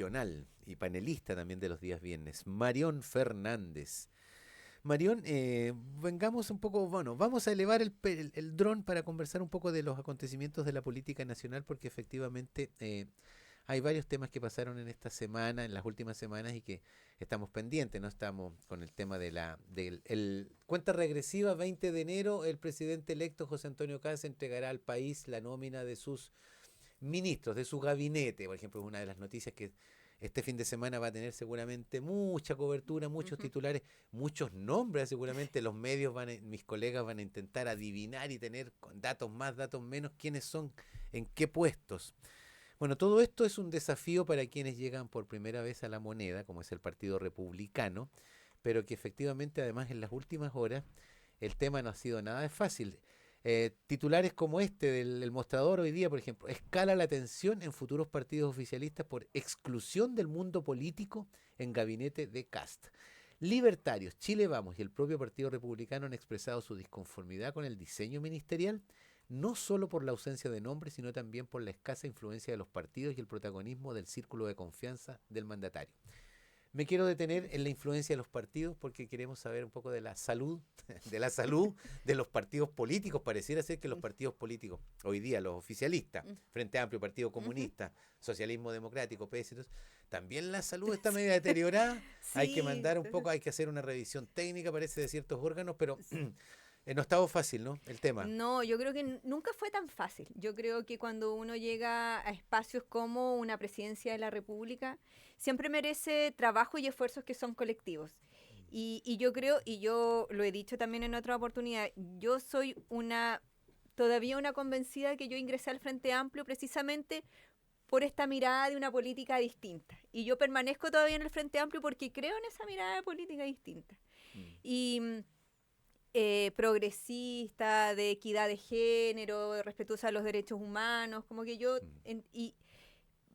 regional y panelista también de los días viernes, Marión Fernández. Marión, vengamos un poco, bueno, vamos a elevar el dron para conversar un poco de los acontecimientos de la política nacional, porque efectivamente hay varios temas que pasaron en esta semana, en las últimas semanas, y que estamos pendientes, ¿no? Estamos con el tema de cuenta regresiva, 20 de enero, el presidente electo José Antonio Kast entregará al país la nómina de sus ministros, de su gabinete. Por ejemplo, es una de las noticias que este fin de semana va a tener seguramente mucha cobertura, muchos Ujú. titulares, muchos nombres. Seguramente los medios mis colegas van a intentar adivinar y tener con datos más, datos menos, quiénes son, en qué puestos. Bueno, todo esto es un desafío para quienes llegan por primera vez a la moneda, como es el Partido Republicano, pero que efectivamente además en las últimas horas el tema no ha sido nada de fácil. Titulares como este del Mostrador hoy día, por ejemplo, escala la tensión en futuros partidos oficialistas por exclusión del mundo político en gabinete de Kast. Libertarios, Chile Vamos y el propio Partido Republicano han expresado su disconformidad con el diseño ministerial, no solo por la ausencia de nombres, sino también por la escasa influencia de los partidos y el protagonismo del círculo de confianza del mandatario. Me quiero detener en la influencia de los partidos porque queremos saber un poco de la salud, de la salud de los partidos políticos. Pareciera ser que los partidos políticos, hoy día los oficialistas, Frente Amplio, Partido Ujú. Comunista, Socialismo Democrático, PS, también la salud está medio deteriorada. Hay que Sí, mandar un poco, hay que hacer una revisión técnica, parece, de ciertos órganos, pero no estaba fácil, ¿no? El tema. no, yo creo que nunca fue tan fácil. Yo creo que cuando uno llega a espacios como una presidencia de la República, siempre merece trabajo y esfuerzos que son colectivos. Y yo creo, y yo lo he dicho también en otra oportunidad, yo soy todavía una convencida de que yo ingresé al Frente Amplio precisamente por esta mirada de una política distinta. Y yo permanezco todavía en el Frente Amplio porque creo en esa mirada de política distinta. Mm, Y progresista, de equidad de género, respetuosa de los derechos humanos, como que mm, y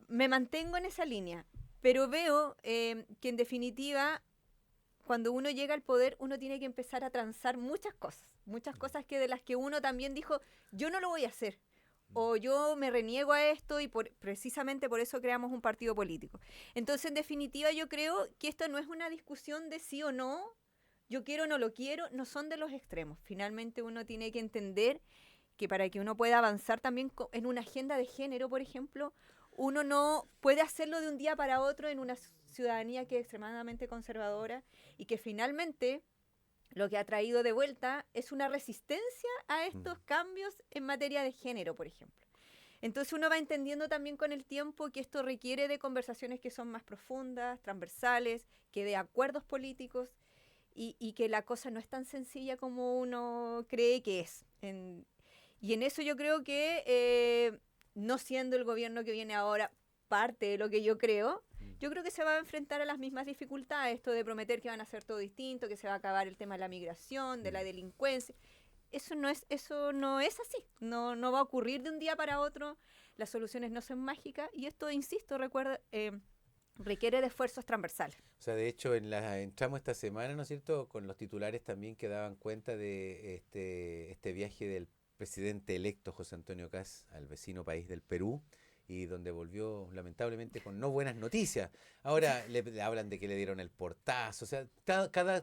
me mantengo en esa línea, pero veo que en definitiva, cuando uno llega al poder, uno tiene que empezar a transar muchas mm, cosas que de las que uno también dijo, yo no lo voy a hacer. mm, O yo me reniego a esto y precisamente por eso creamos un partido político. Entonces, en definitiva, yo creo que esto no es una discusión de sí o no, yo quiero o no lo quiero, no son de los extremos. Finalmente uno tiene que entender que para que uno pueda avanzar también en una agenda de género, por ejemplo, uno no puede hacerlo de un día para otro en una ciudadanía que es extremadamente conservadora y que finalmente lo que ha traído de vuelta es una resistencia a mm. estos cambios en materia de género, por ejemplo. Entonces uno va entendiendo también con el tiempo que esto requiere de conversaciones que son más profundas, transversales, que de acuerdos políticos y que la cosa no es tan sencilla como uno cree que es. Y en eso yo creo que, no siendo el gobierno que viene ahora parte de lo que Mm. yo creo que se va a enfrentar a las mismas dificultades, esto de prometer que van a hacer todo distinto, que se va a acabar el tema de la migración, de Mm. la delincuencia. Eso no es así, no va a ocurrir de un día para otro, las soluciones no son mágicas y esto, insisto, recuerda, requiere de esfuerzos transversales. O sea, de hecho, entramos esta semana, ¿no es cierto?, con los titulares también que daban cuenta de este viaje del presidente electo José Antonio Kast al vecino país del Perú y donde volvió lamentablemente con no buenas noticias. Ahora le hablan de que le dieron el portazo, o sea,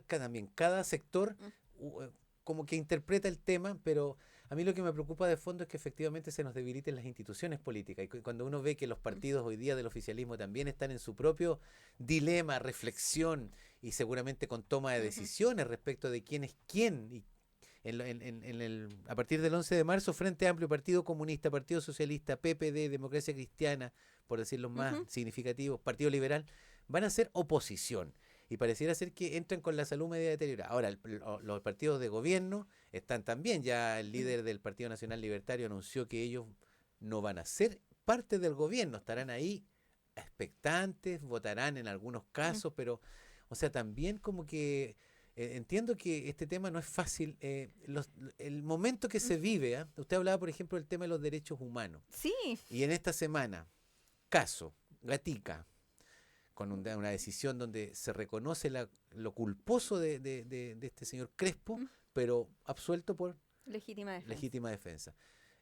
también cada sector uh, como que interpreta el tema, pero a mí lo que me preocupa de fondo es que efectivamente se nos debiliten las instituciones políticas y cuando uno ve que los partidos hoy día del oficialismo también están en su propio dilema, reflexión y seguramente con toma de Ujú. decisiones respecto de quién es quién. Y a partir del 11 de marzo, Frente Amplio, Partido Comunista, Partido Socialista, PPD, Democracia Cristiana, por decir los más Ujú. significativos, Partido Liberal, van a ser oposición. Y pareciera ser que entran con la salud media deteriorada. Ahora, los partidos de gobierno están también. Ya el líder del Partido Nacional Libertario anunció que ellos no van a ser parte del gobierno, estarán ahí expectantes, votarán en algunos Mm. casos, pero, o sea, también como que entiendo que este tema no es fácil. El momento que se vive, ¿eh? Usted hablaba, por ejemplo, del tema de los derechos humanos, Sí. y en esta semana, caso, Gatica, con una decisión donde se reconoce lo culposo de este señor Crespo, Mm. pero absuelto por Legítima defensa. legítima defensa.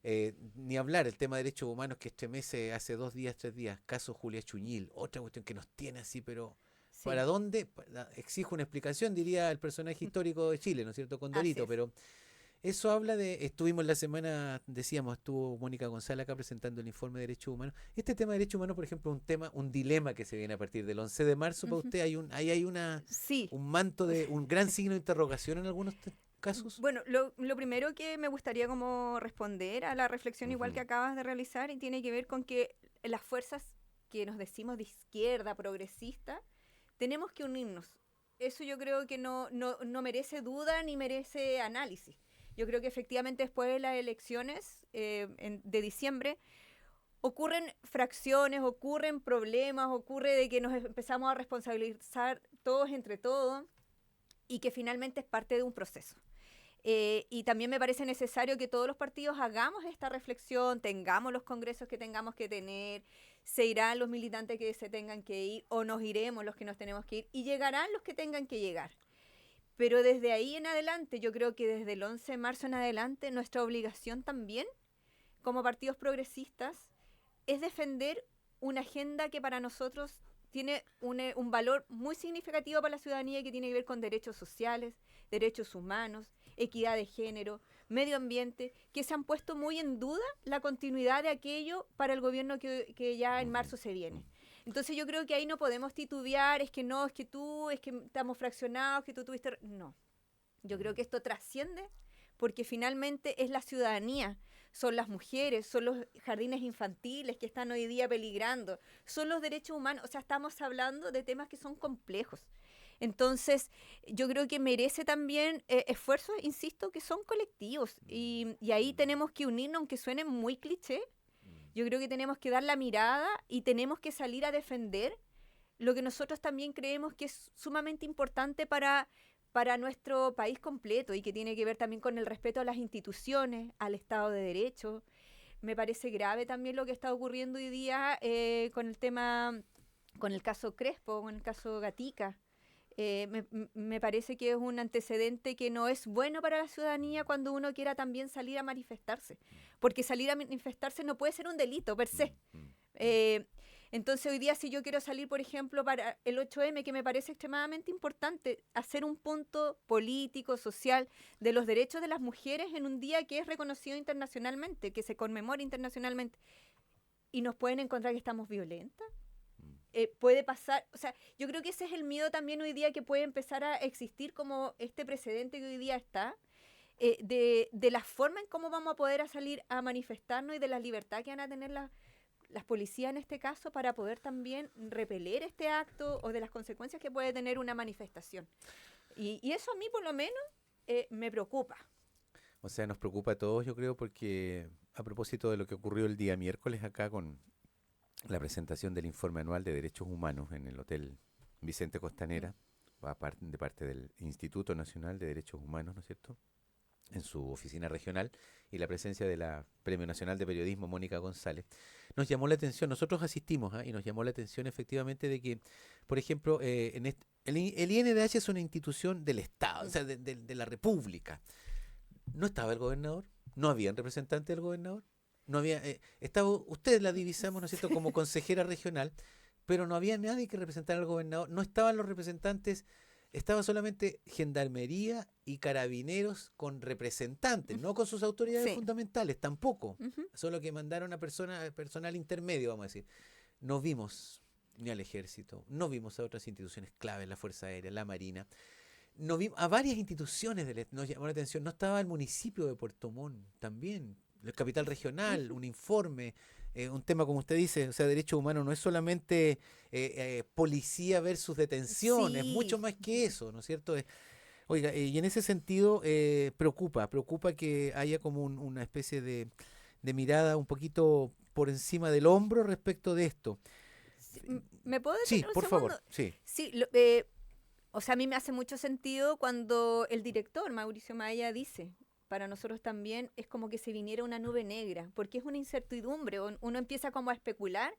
Ni hablar, el tema de derechos humanos que estremece hace 2 días, 3 días, caso Julia Chuñil, otra cuestión que nos tiene así, pero ¿para Sí, dónde? Exijo una explicación, diría el personaje histórico de Chile, ¿no es cierto? así Condorito, es. pero eso habla de, estuvimos la semana, decíamos, estuvo Mónica González acá presentando el informe de derechos humanos. Este tema de derechos humanos, por ejemplo, es un tema, un dilema que se viene a partir del 11 de marzo para Ujú. usted. Ahí hay Sí. un manto de, un gran signo de interrogación en algunos casos. Bueno, lo primero que me gustaría como responder a la reflexión igual que Ujú, acabas de realizar y tiene que ver con que las fuerzas que nos decimos de izquierda, progresista, tenemos que unirnos. Eso yo creo que no merece duda ni merece análisis. Yo creo que efectivamente después de las elecciones de diciembre ocurren fracciones, ocurren problemas, ocurre de que nos empezamos a responsabilizar todos entre todos y que finalmente es parte de un proceso. Y también me parece necesario que todos los partidos hagamos esta reflexión, tengamos los congresos que tengamos que tener, se irán los militantes que se tengan que ir o nos iremos los que nos tenemos que ir y llegarán los que tengan que llegar. Pero desde ahí en adelante, yo creo que desde el 11 de marzo en adelante, nuestra obligación también como partidos progresistas es defender una agenda que para nosotros tiene un valor muy significativo para la ciudadanía que tiene que ver con derechos sociales, derechos humanos, equidad de género, medio ambiente, que se han puesto muy en duda la continuidad de aquello para el gobierno que ya en ujú, marzo se ujú, viene. Entonces yo creo que ahí no podemos titubear, es que no, es que tú, es que estamos fraccionados, que tú tuviste... No, yo creo que esto trasciende porque finalmente es la ciudadanía, son las mujeres, son los jardines infantiles que están hoy día peligrando, son los derechos humanos, o sea, estamos hablando de temas que son complejos. Entonces, yo creo que merece también esfuerzos, insisto, que son colectivos y ahí tenemos que unirnos, aunque suene muy cliché, yo creo que tenemos que dar la mirada y tenemos que salir a defender lo que nosotros también creemos que es sumamente importante para nuestro país completo y que tiene que ver también con el respeto a las instituciones, al Estado de Derecho. Me parece grave también lo que está ocurriendo hoy día con el tema, con el caso Crespo, con el caso Gatica. Me parece que es un antecedente que no es bueno para la ciudadanía cuando uno quiera también salir a manifestarse, porque salir a manifestarse no puede ser un delito per se. Eh, entonces hoy día si yo quiero salir, por ejemplo, para el 8M, que me parece extremadamente importante, hacer un punto político, social, de los derechos de las mujeres en un día que es reconocido internacionalmente, que se conmemora internacionalmente, y nos pueden encontrar que estamos violentas. Puede pasar, o sea, yo creo que ese es el miedo también hoy día que puede empezar a existir como este precedente que hoy día está, de la forma en cómo vamos a poder salir a manifestarnos y de la libertad que van a tener las policías en este caso para poder también repeler este acto o de las consecuencias que puede tener una manifestación. Y eso a mí por lo menos me preocupa. O sea, nos preocupa a todos, yo creo, porque a propósito de lo que ocurrió el día miércoles acá con la presentación del informe anual de derechos humanos en el Hotel Vicente Mm. Costanera, de parte del Instituto Nacional de Derechos Humanos, ¿no es cierto?, en su oficina regional, y la presencia de la Premio Nacional de Periodismo, Mónica González, nos llamó la atención, nosotros asistimos, y nos llamó la atención efectivamente de que, por ejemplo, el INDH es una institución del Estado, o Mm. sea, de la República. No estaba el gobernador, no había un representante del gobernador, no había, estaba, usted la divisamos, ¿no es cierto?, como consejera regional, pero no había nadie que representara al gobernador, no estaban los representantes, estaba solamente Gendarmería y Carabineros con representantes, no con sus autoridades Sí. fundamentales, tampoco, Ujú. solo que mandaron a personal intermedio, vamos a decir. No vimos ni al ejército, no vimos a otras instituciones claves, la Fuerza Aérea, la Marina, no vimos a varias instituciones nos llamó la atención. No estaba el municipio de Puerto Montt también, el capital regional, Ujú. un informe, un tema como usted dice, o sea, derechos humanos no es solamente policía versus detención, es mucho Sí. más que eso, ¿no es cierto? Oiga, y en ese sentido preocupa que haya como una especie de mirada un poquito por encima del hombro respecto de esto. Sí, ¿me puedo Sí, detener un por favor, segundo? sí. Sí, o sea, a mí me hace mucho sentido cuando el director, Mauricio Maya, dice, para nosotros también es como que se viniera una nube negra, porque es una incertidumbre, uno empieza como a especular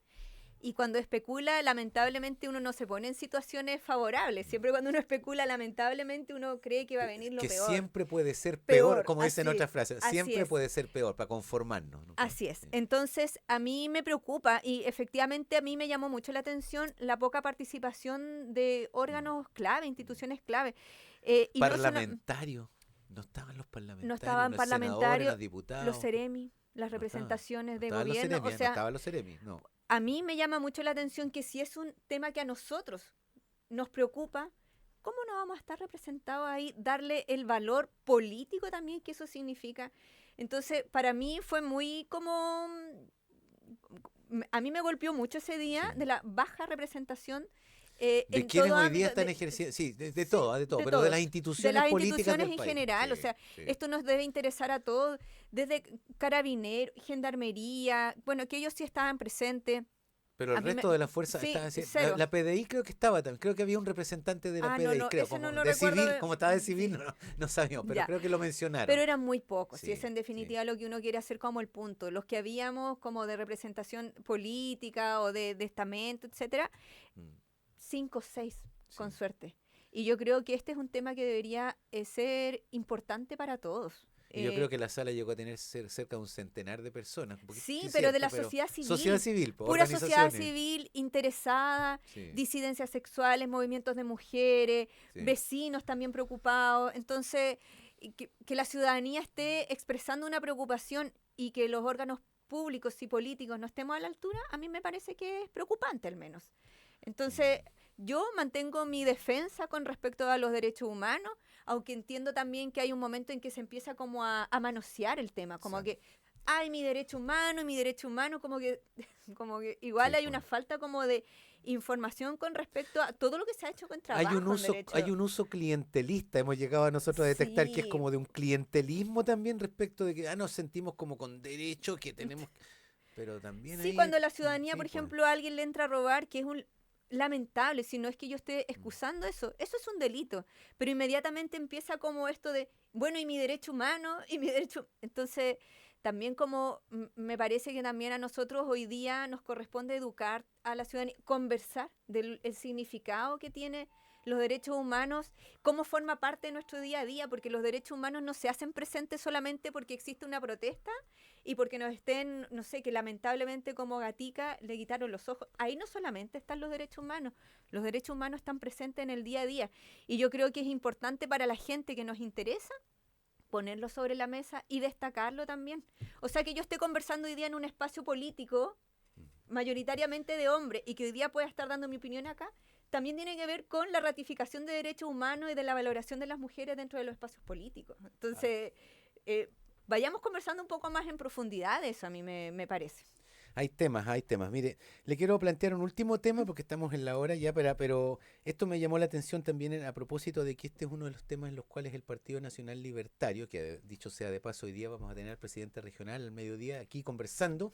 Y cuando especula, lamentablemente uno no se pone en situaciones favorables. Siempre cuando uno especula, lamentablemente uno cree que va a venir lo Que peor. siempre puede ser Peor, peor, como dicen así, otras frases, así siempre es. puede ser peor, para conformarnos, ¿no? Así es. Sí. Entonces, a mí me preocupa y efectivamente a mí me llamó mucho la atención la poca participación de órganos clave, instituciones clave. Y no solo, Parlamentarios, no estaban los no parlamentarios, estaban los senadores, parlamentarios, los los diputados, seremi, las no estaban. representaciones No de estaban los gobierno. O seremi, no sea, estaban los seremi, no. a mí me llama mucho la atención que si es un tema que a nosotros nos preocupa, ¿cómo no vamos a estar representados ahí? Darle el valor político también que eso significa. Entonces, para mí fue muy como... A mí me golpeó mucho ese día Sí. de la baja representación De en quienes todo hoy día ámbito. están ejerciendo, sí, de Sí, todo, de pero de todos. las De instituciones las políticas instituciones del en país. general, o Sí, sea, sí. esto nos debe interesar a todos, desde carabineros, gendarmería, bueno, que ellos sí estaban presentes. Pero A el mí me, resto de las fuerzas sí, estaban haciendo. La, cero. la PDI creo que estaba también. Creo que había un representante de la No, PDI, no, creo, ese no como lo de recuerdo. civil, como estaba de civil, Sí, no sabíamos, pero ya. creo que lo Pero mencionaron. eran muy pocos, y es Sí, en sí. definitiva lo que uno quiere hacer como el punto. Los que habíamos como de representación política o de estamento, etcétera, Mm, 5 o 6, con sí. suerte. Y yo creo que este es un tema que debería ser importante para todos. Y yo creo que la sala llegó a tener cerca de un centenar de personas, un poquito Sí, pero de cierto, la pero sociedad sociedad civil, civil, pues, pura sociedad organizaciones. civil interesada, Sí, disidencias sexuales, movimientos de mujeres, sí. vecinos también preocupados. Entonces, y que la ciudadanía esté expresando una preocupación y que los órganos públicos y políticos no estemos a la altura, a mí me parece que es preocupante al menos. Entonces, Mm, yo mantengo mi defensa con respecto a los derechos humanos, aunque entiendo también que hay un momento en que se empieza como a manosear el tema, como exacto. que, ay, mi derecho humano, como que, como que igual Sí, hay pues. una falta como de información con respecto a todo lo que se ha hecho con Hay un trabajo en uso, hay derecho. un uso clientelista, hemos llegado a nosotros a detectar que es Sí, como de un clientelismo también respecto de que nos sentimos como con derecho, que tenemos, pero también sí, ahí, cuando la ciudadanía, sí, por pues. ejemplo, a alguien le entra a robar, que es un lamentable, si no es que yo esté Mm, excusando eso, eso es un delito, pero inmediatamente empieza como esto de, bueno, y mi derecho humano, y mi derecho... Entonces, también como me parece que también a nosotros hoy día nos corresponde educar a la ciudadanía, conversar del el significado que tiene los derechos humanos, cómo forma parte de nuestro día a día, porque los derechos humanos no se hacen presentes solamente porque existe una protesta y porque nos estén, no sé, que lamentablemente como Gatica le quitaron los ojos. Ahí no solamente están los derechos humanos están presentes en el día a día. Y yo creo que es importante para la gente que nos interesa ponerlo sobre la mesa y destacarlo también. O sea, que yo esté conversando hoy día en un espacio político mayoritariamente de hombres y que hoy día pueda estar dando mi opinión acá, también tiene que ver con la ratificación de derechos humanos y de la valoración de las mujeres dentro de los espacios políticos. Entonces, eh, vayamos conversando un poco más en profundidad de eso, a mí me parece. Hay temas, hay temas. Mire, le quiero plantear un último tema porque estamos en la hora ya, pero esto me llamó la atención también a propósito de que este es uno de los temas en los cuales el Partido Nacional Libertario, que dicho sea de paso, hoy día vamos a tener al presidente regional al mediodía aquí conversando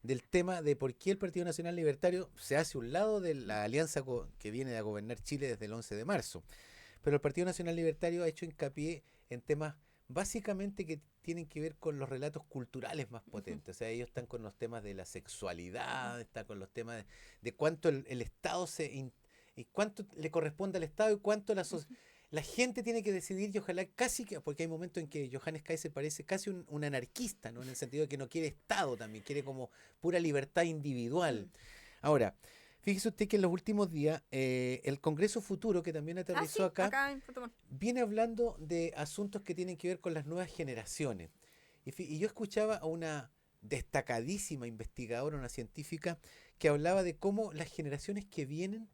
del tema de por qué el Partido Nacional Libertario se hace un lado de la alianza que viene a gobernar Chile desde el 11 de marzo. Pero el Partido Nacional Libertario ha hecho hincapié en temas básicamente que tienen que ver con los relatos culturales más potentes. O sea, ellos están con los temas de la sexualidad, están con los temas de cuánto el Estado y cuánto le corresponde al Estado y cuánto la gente tiene que decidir y ojalá casi que, porque hay momentos en que Johannes Kaiser parece casi un anarquista, ¿no? En el sentido de que no quiere Estado también, quiere como pura libertad individual. Ahora, fíjese usted que en los últimos días el Congreso Futuro, que también aterrizó Sí, acá, acá en Puerto Montt. viene hablando de asuntos que tienen que ver con las nuevas generaciones. Y yo escuchaba a una destacadísima investigadora, una científica, que hablaba de cómo las generaciones que vienen,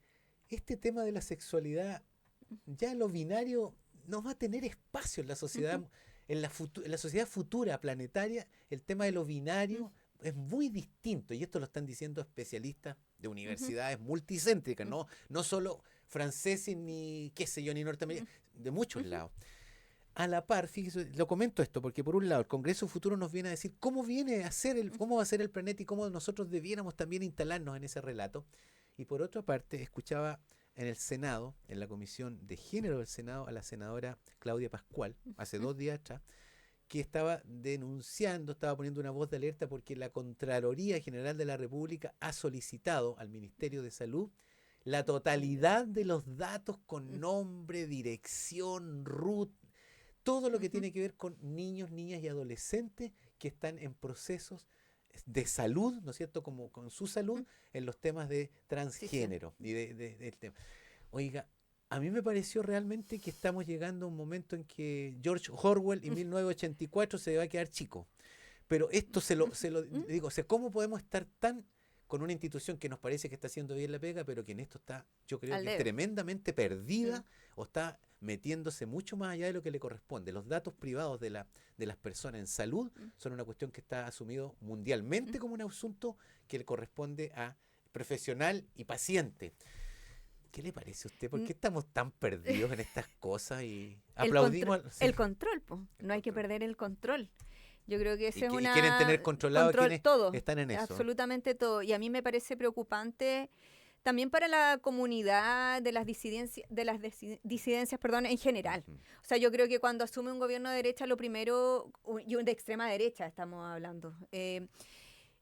este tema de la sexualidad, ya lo binario, no va a tener espacio en la sociedad, en la sociedad futura planetaria, el tema de lo binario es muy distinto, y esto lo están diciendo especialistas de universidades multicéntricas, no solo franceses ni qué sé yo, ni norteamericanos, de muchos lados. A la par, fíjese, lo comento esto, porque por un lado el Congreso Futuro nos viene a decir cómo viene a ser cómo va a ser el planeta y cómo nosotros debiéramos también instalarnos en ese relato. Y por otra parte, escuchaba en el Senado, en la Comisión de Género del Senado, a la senadora Claudia Pascual, hace 2 días atrás, que estaba denunciando, estaba poniendo una voz de alerta porque la Contraloría General de la República ha solicitado al Ministerio de Salud la totalidad de los datos con nombre, dirección, RUT, todo lo que tiene que ver con niños, niñas y adolescentes que están en procesos de salud, ¿no es cierto?, como con su salud en los temas de transgénero y del tema. Oiga, a mí me pareció realmente que estamos llegando a un momento en que George Orwell en 1984 se va a quedar chico. Pero esto se lo digo, o sea, ¿cómo podemos estar tan con una institución que nos parece que está haciendo bien la pega, pero que en esto está, yo creo que es tremendamente perdida o está metiéndose mucho más allá de lo que le corresponde? Los datos privados de las personas en salud son una cuestión que está asumido mundialmente como un asunto que le corresponde a profesional y paciente. ¿Qué le parece a usted? ¿Por qué estamos tan perdidos en estas cosas y aplaudimos? El control, no hay que perder el control. Yo creo que ese es una... quieren tener controlado quienes todo, están en eso. Absolutamente todo. Y a mí me parece preocupante también para la comunidad de las disidencias, en general. O sea, yo creo que cuando asume un gobierno de derecha, lo primero, y de extrema derecha estamos hablando,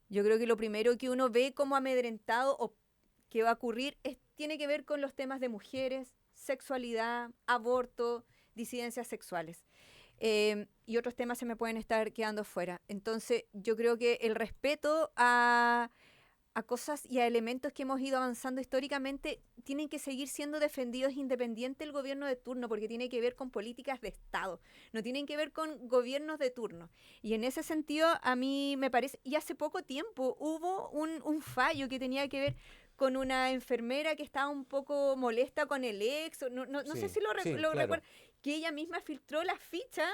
yo creo que lo primero que uno ve como amedrentado o que va a ocurrir tiene que ver con los temas de mujeres, sexualidad, aborto, disidencias sexuales. Y otros temas se me pueden estar quedando fuera. Entonces, yo creo que el respeto a cosas y a elementos que hemos ido avanzando históricamente tienen que seguir siendo defendidos independiente del gobierno de turno, porque tiene que ver con políticas de Estado, no tienen que ver con gobiernos de turno. Y en ese sentido, a mí me parece, y hace poco tiempo hubo un fallo que tenía que ver con una enfermera que estaba un poco molesta con el ex, no sé si lo recuerdo, que ella misma filtró la ficha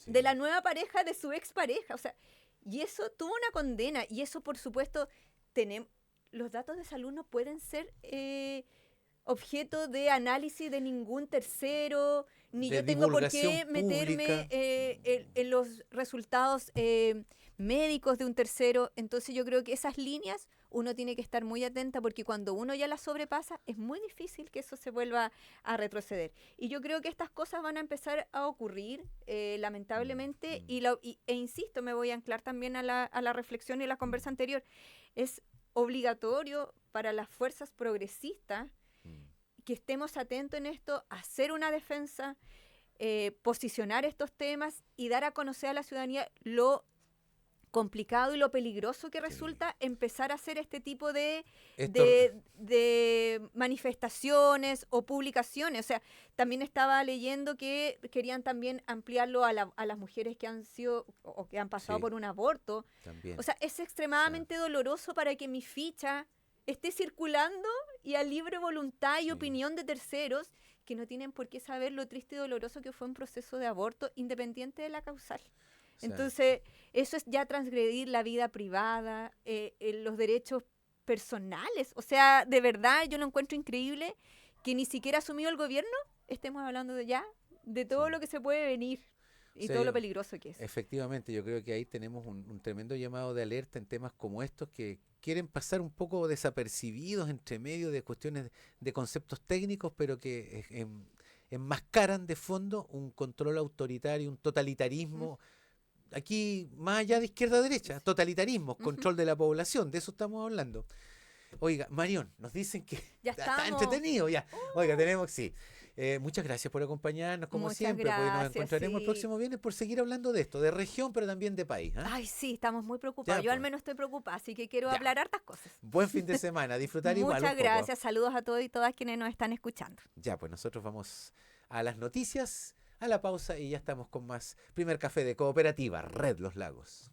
de la nueva pareja de su expareja. O sea, y eso tuvo una condena, y eso, por supuesto, los datos de salud no pueden ser objeto de análisis de ningún tercero, ni yo tengo por qué meterme en los resultados médicos de un tercero. Entonces yo creo que esas líneas uno tiene que estar muy atenta, porque cuando uno ya las sobrepasa es muy difícil que eso se vuelva a retroceder. Y yo creo que estas cosas van a empezar a ocurrir, lamentablemente, e insisto, me voy a anclar también a la reflexión y la conversa anterior. Es obligatorio para las fuerzas progresistas que estemos atentos en esto, hacer una defensa, posicionar estos temas y dar a conocer a la ciudadanía lo complicado y lo peligroso que resulta empezar a hacer este tipo de manifestaciones o publicaciones. O sea, también estaba leyendo que querían también ampliarlo a las mujeres que han sido o que han pasado por un aborto. También. O sea, es extremadamente doloroso para que mi ficha esté circulando y a libre voluntad y opinión de terceros que no tienen por qué saber lo triste y doloroso que fue un proceso de aborto independiente de la causal. Entonces, eso es ya transgredir la vida privada, los derechos personales. O sea, de verdad, yo lo encuentro increíble que ni siquiera asumido el gobierno estemos hablando de todo lo que se puede venir y todo lo peligroso que es. Efectivamente, yo creo que ahí tenemos un tremendo llamado de alerta en temas como estos que quieren pasar un poco desapercibidos entre medio de cuestiones de conceptos técnicos, pero que enmascaran de fondo un control autoritario, un totalitarismo. Aquí, más allá de izquierda a derecha, totalitarismo, control de la población, de eso estamos hablando. Oiga, Marión, nos dicen que ya está entretenido ya. Oiga, muchas gracias por acompañarnos, como siempre, porque nos encontraremos el próximo viernes por seguir hablando de esto, de región, pero también de país. Ay, sí, estamos muy preocupados. Yo al menos estoy preocupada, así que quiero hablar hartas cosas. Buen fin de semana, disfrutar igual. Muchas gracias, saludos a todos y todas quienes nos están escuchando. Ya, pues nosotros vamos a las noticias, a la pausa y ya estamos con más Primer Café de Cooperativa Red Los Lagos.